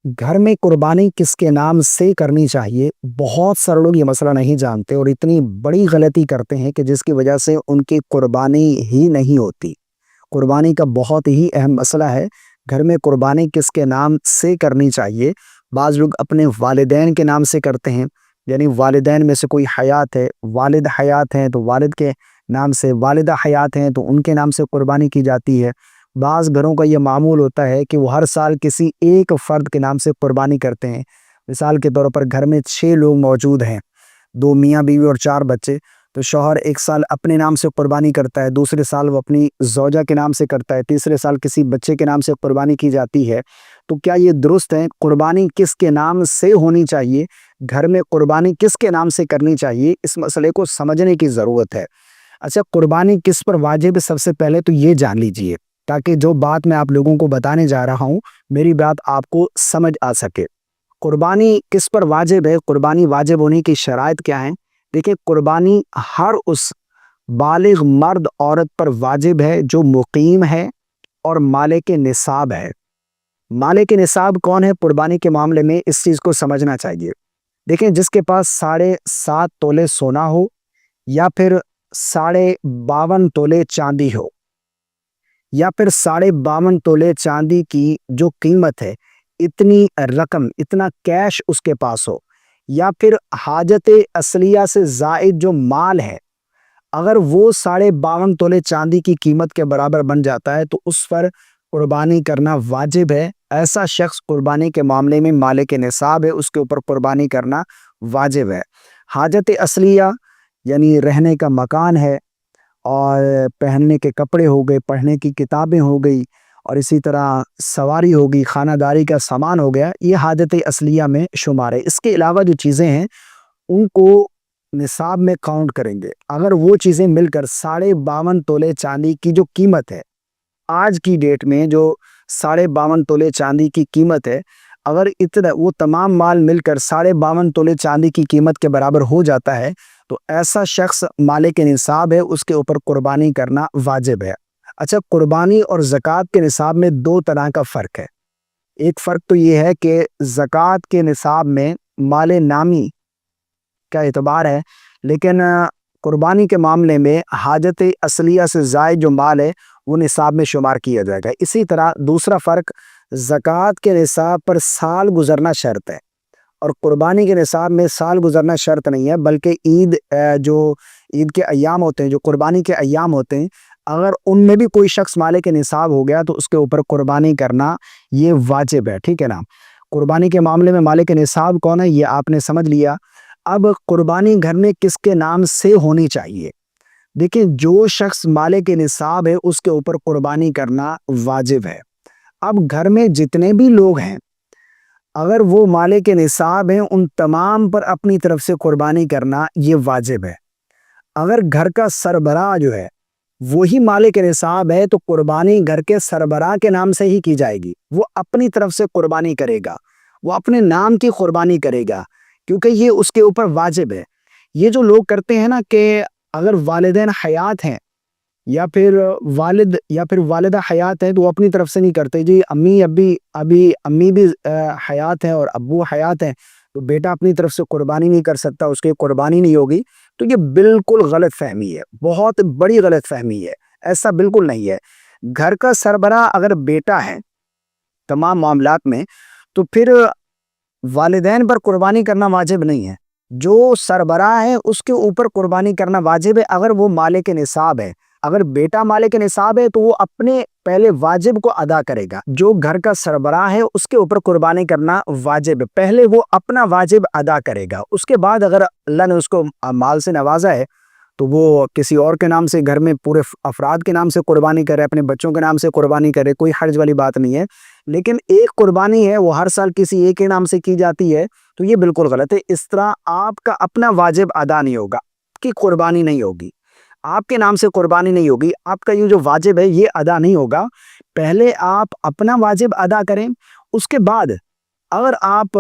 घर में कुर्बानी किसके नाम से करनी चाहिए? बहुत सारे लोग ये मसला नहीं जानते और इतनी बड़ी गलती करते हैं कि जिसकी वजह से उनकी कुर्बानी ही नहीं होती। कुर्बानी का बहुत ही अहम मसला है। घर में कुर्बानी किसके नाम से करनी चाहिए? बाज़ लोग अपने वालिदैन के नाम से करते हैं, यानी वालिदैन में से कोई हयात है, वालिद हयात हैं तो वालिद के नाम से, वालिदा हयात हैं तो उनके नाम से कुर्बानी की जाती है। बाज़ घरों का ये मामूल होता है कि वो हर साल किसी एक फ़र्द के नाम से कुर्बानी करते हैं। मिसाल के तौर पर घर में 6 लोग मौजूद हैं, 2 मियाँ बीवी और 4 बच्चे, तो शौहर एक साल अपने नाम से कुर्बानी करता है, दूसरे साल वो अपनी ज़ौजा के नाम से करता है, तीसरे साल किसी बच्चे के नाम से कुर्बानी की जाती है। तो क्या ये दुरुस्त है? कुर्बानी किसके नाम से होनी चाहिए? घर में कुर्बानी किसके नाम से करनी चाहिए? इस मसले को समझने की ज़रूरत है। अच्छा, कुर्बानी किस पर वाजिब है? सबसे पहले तो ये जान लीजिए, ताकि जो बात मैं आप लोगों को बताने जा रहा हूँ, मेरी बात आपको समझ आ सके। कुर्बानी किस पर वाजिब है? कुर्बानी वाजिब होने की शराइत क्या है? देखिए, कुर्बानी हर उस बालिग मर्द औरत पर वाजिब है जो मुकीम है और मालिक निसाब है। मालिक निसाब कौन है कुर्बानी के मामले में? इस चीज़ को समझना चाहिए। देखिए, जिसके पास 7.5 तोले सोना हो या फिर 52 तोले चांदी हो, या फिर 52 तोले चांदी की जो कीमत है, इतनी रकम, इतना कैश उसके पास हो, या फिर हाजत असलिया से ज़ायद जो माल है, अगर वो 52 तोले चांदी की कीमत के बराबर बन जाता है तो उस पर कुर्बानी करना वाजिब है। ऐसा शख्स कुर्बानी के मामले में मालिक निसाब है, उसके ऊपर कुर्बानी करना वाजिब है। हाजत असलिया यानी रहने का मकान है, और पहनने के कपड़े हो गए, पढ़ने की किताबें हो गई, और इसी तरह सवारी होगी, खानादारी का सामान हो गया, ये हाजत असलिया में शुमार है। इसके अलावा जो चीज़ें हैं उनको निसाब में काउंट करेंगे। अगर वो चीज़ें मिलकर 52 तोले चांदी की जो कीमत है, आज की डेट में जो 52 तोले चांदी की कीमत है, अगर इतना वो तमाम माल मिलकर 52 तोले चांदी की कीमत के बराबर हो जाता है, तो ऐसा शख्स मालिक निसाब है, उसके ऊपर कुर्बानी करना वाजिब है। अच्छा, कुर्बानी और ज़कात के निसाब में 2 तरह का फ़र्क है। एक फ़र्क तो ये है कि ज़कात के निसाब में माल नामी का एतबार है, लेकिन कुर्बानी के मामले में हाजत असलिया से ज़ायद जो माल है वो निसाब में शुमार किया जाएगा। इसी तरह दूसरा फ़र्क, ज़कात के निसाब पर साल गुज़रना शर्त है और कुर्बानी के निसाब में साल गुज़रना शर्त नहीं है, बल्कि जो ईद के अय्याम होते हैं, जो कुर्बानी के अय्याम होते हैं, अगर उनमें भी कोई शख्स मालिक निसाब हो गया तो उसके ऊपर कुर्बानी करना ये वाजिब है, ठीक है ना। कुर्बानी के मामले में मालिक निसाब कौन है ये आपने समझ लिया। अब कुर्बानी घर में किसके नाम से होनी चाहिए? देखिए, जो शख्स मालिक निसाब है उसके ऊपर कुर्बानी करना वाजिब है। अब घर में जितने भी लोग हैं, अगर वो मालिक निसाब हैं, उन तमाम पर अपनी तरफ से कुर्बानी करना ये वाजिब है। अगर घर का सरबराह जो है वही मालिक निसाब है तो कुर्बानी घर के सरबराह के नाम से ही की जाएगी। वो अपनी तरफ से कुर्बानी करेगा, वो अपने नाम की कुर्बानी करेगा, क्योंकि ये उसके ऊपर वाजिब है। ये जो लोग करते हैं ना कि अगर वालिदैन हयात हैं या फिर वालिद या फिर वालिदा हयात है तो वो अपनी तरफ से नहीं करते जी, अम्मी अभी अभी अम्मी भी हयात हैं और अब्बू हयात हैं तो बेटा अपनी तरफ से कुर्बानी नहीं कर सकता, उसकी कुर्बानी नहीं होगी। तो ये बिल्कुल गलत फहमी है, बहुत बड़ी गलत फहमी है। ऐसा बिल्कुल नहीं है। घर का सरबराह अगर बेटा है तमाम मामलात में, तो फिर वालिदैन पर कुर्बानी करना वाजिब नहीं है। जो सरबराह है उसके ऊपर कुर्बानी करना वाजिब है, अगर वो मालिक निसाब है। अगर बेटा मालिक निसाब है तो वो अपने पहले वाजिब को अदा करेगा। जो घर का सरबराह है उसके ऊपर कुर्बानी करना वाजिब है, पहले वो अपना वाजिब अदा करेगा। उसके बाद अगर अल्लाह ने उसको माल से नवाजा है तो वो किसी और के नाम से, घर में पूरे अफराद के नाम से कुर्बानी करे, अपने बच्चों के नाम से कुर्बानी करे, कोई हर्ज वाली बात नहीं है। लेकिन एक कुर्बानी है वो हर साल किसी एक के नाम से की जाती है, तो ये बिल्कुल गलत है। इस तरह आपका अपना वाजिब अदा नहीं होगा, आपकी कुर्बानी नहीं होगी, आपके नाम से कुर्बानी नहीं होगी, आपका ये जो वाजिब है ये अदा नहीं होगा। पहले आप अपना वाजिब अदा करें, उसके बाद अगर आप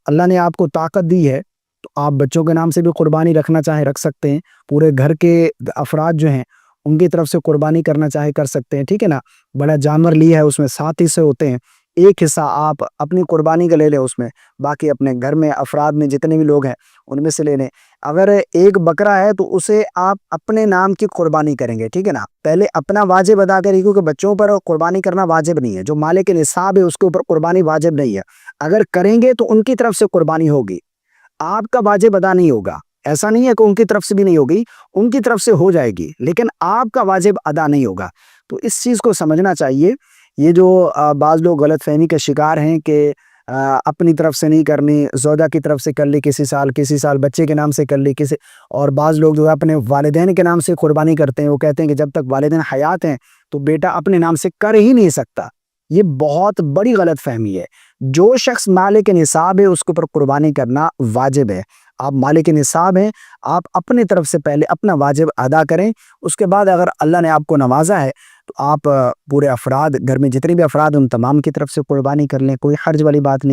अल्लाह ने आपको ताकत दी है तो आप बच्चों के नाम से भी कुर्बानी रखना चाहे रख सकते हैं, पूरे घर के अफराद जो हैं उनकी तरफ से कुर्बानी करना चाहे कर सकते हैं, ठीक है ना। बड़ा जानवर लिया है उसमें 7 हिस्से होते हैं, ایک حصہ آپ اپنی قربانی کا لے لیں، اس میں باقی اپنے گھر میں افراد میں جتنے بھی لوگ ہیں ان میں سے لے لیں۔ اگر ایک بکرا ہے تو اسے آپ اپنے نام کی قربانی کریں گے، ٹھیک ہے نا، پہلے اپنا واجب ادا کریں، کیونکہ بچوں پر قربانی کرنا واجب نہیں ہے، جو مالک نصاب ہے اس کے اوپر قربانی واجب نہیں ہے۔ اگر کریں گے تو ان کی طرف سے قربانی ہوگی، آپ کا واجب ادا نہیں ہوگا۔ ایسا نہیں ہے کہ ان کی طرف سے بھی نہیں ہوگی، ان کی طرف سے ہو جائے گی لیکن آپ کا واجب ادا نہیں ہوگا۔ تو اس چیز کو سمجھنا چاہیے۔ یہ جو بعض لوگ غلط فہمی کے شکار ہیں کہ اپنی طرف سے نہیں کرنی، زوجہ کی طرف سے کر لی، کسی سال بچے کے نام سے کر لی، اور بعض لوگ جو ہے اپنے والدین کے نام سے قربانی کرتے ہیں، وہ کہتے ہیں کہ جب تک والدین حیات ہیں تو بیٹا اپنے نام سے کر ہی نہیں سکتا۔ یہ بہت بڑی غلط فہمی ہے۔ جو شخص مالک نصاب ہے اس کے اوپر قربانی کرنا واجب ہے۔ آپ مالک نصاب ہیں، آپ اپنے طرف سے پہلے اپنا واجب ادا کریں، اس کے بعد اگر اللہ نے آپ کو نوازا ہے تو آپ پورے افراد، گھر میں جتنے بھی افراد ان تمام کی طرف سے قربانی کر لیں، کوئی حرج والی بات نہیں۔